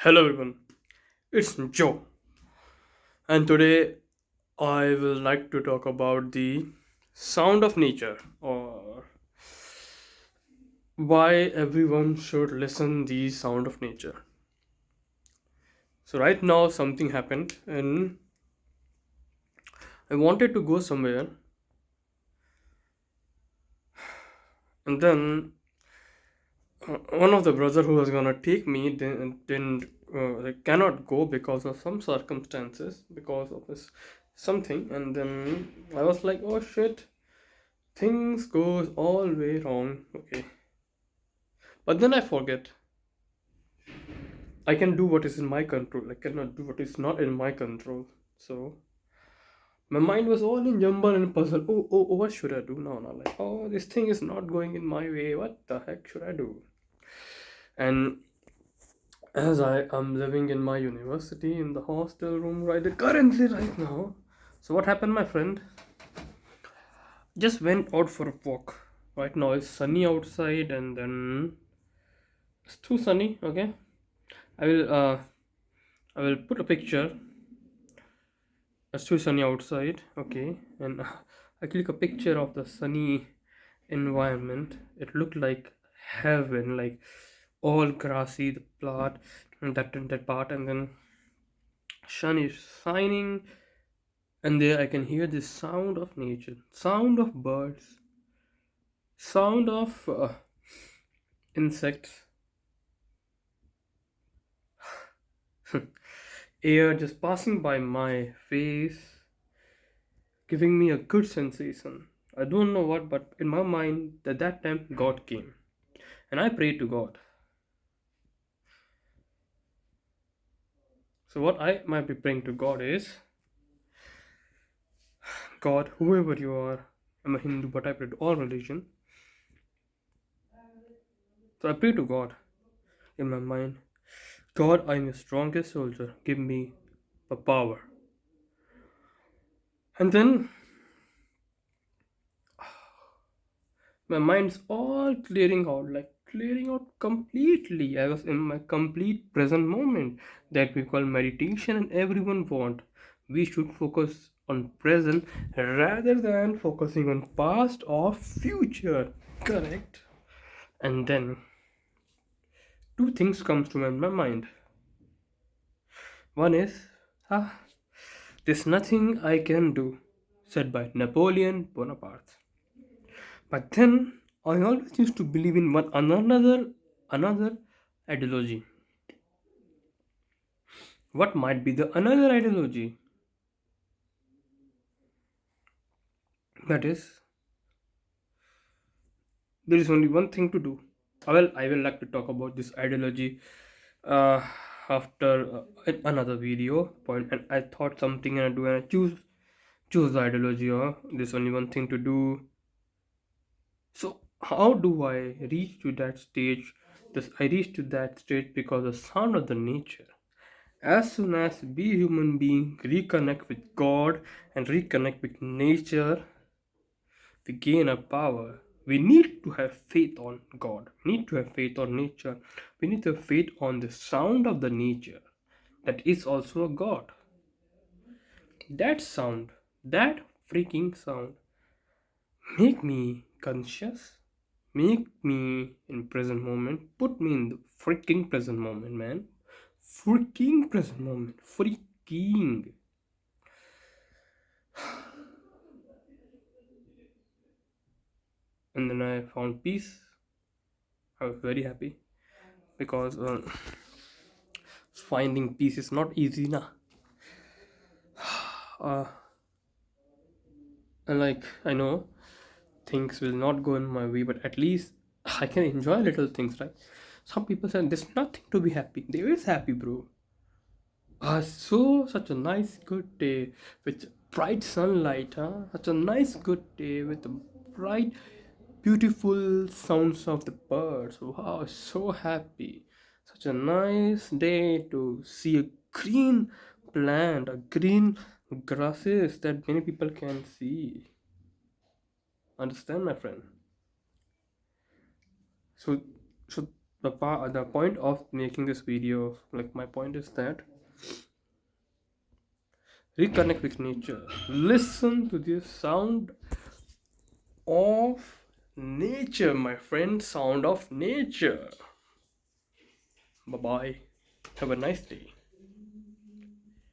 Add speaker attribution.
Speaker 1: Hello everyone, it's Joe, and today I will like to talk about the sound of nature or why everyone should listen the sound of nature. So right now something happened and I wanted to go somewhere and then one of the brother who was gonna take me didn't like cannot go because of some circumstances because of this something and then I was like oh shit things goes all way wrong. Okay, but then I forget I can do what is in my control. I cannot do what is not in my control. So my mind was all in jumble and puzzle. Oh, what should I do now? Now, like, oh, this thing is not going in my way. What the heck should I do? And as I am living in my university in the hostel room right now. So what happened, my friend? Just went out for a walk. Right now it's sunny outside, and then it's too sunny. Okay, I will uh I will put a picture. It's too sunny outside. Okay, and I click a picture of the sunny environment. It looked like heaven, like all grassy, the plot and that part, and then sun is shining, and there I can hear the sound of nature, sound of birds, sound of insects, air just passing by my face, giving me a good sensation. I don't know what, but in my mind, at that time, God came. And I prayed to God. So, what I might be praying to God is God, whoever you are, I'm a Hindu, but I pray to all religion. So, I pray to God in my mind God, I'm your strongest soldier. Give me the power. And then my mind's all clearing out, like clearing out completely. I was in my complete present moment that we call meditation and everyone want. We should focus on present rather than focusing on past or future. Correct. And then two things comes to my mind. One is, ah, there's nothing I can do, said by Napoleon Bonaparte. But then I always used to believe in one another ideology. What might be the another ideology? That is, there is only one thing to do. Well, I will like to talk about this ideology uh, after another video point. And I thought something and I do and I choose the ideology. Or there's only one thing to do. So how do I reach to that stage? This I reach to that stage because the sound of the nature. As soon as we human being reconnect with God and reconnect with nature, we gain a power. We need to have faith on God. We need to have faith on nature. We need to have faith on the sound of the nature that is also a God. That sound, that freaking sound, make me conscious, make me in present moment, put me in the freaking present moment, man. Freaking present moment, freaking. And then I found peace. I was very happy because finding peace is not easy, na. Uh, and like I know things will not go in my way, but at least I can enjoy little things, right? Some people say there's nothing to be happy. There is happy, bro. Such a nice good day with bright sunlight, huh? Such a nice good day with the bright, beautiful sounds of the birds. Wow, so happy. Such a nice day to see a green plant, a green grasses that many people can see. Understand, my friend? So, so the point of making this video, like my point is that reconnect with nature. Listen to the sound of nature, my friend. Sound of nature. Bye bye. Have a nice day.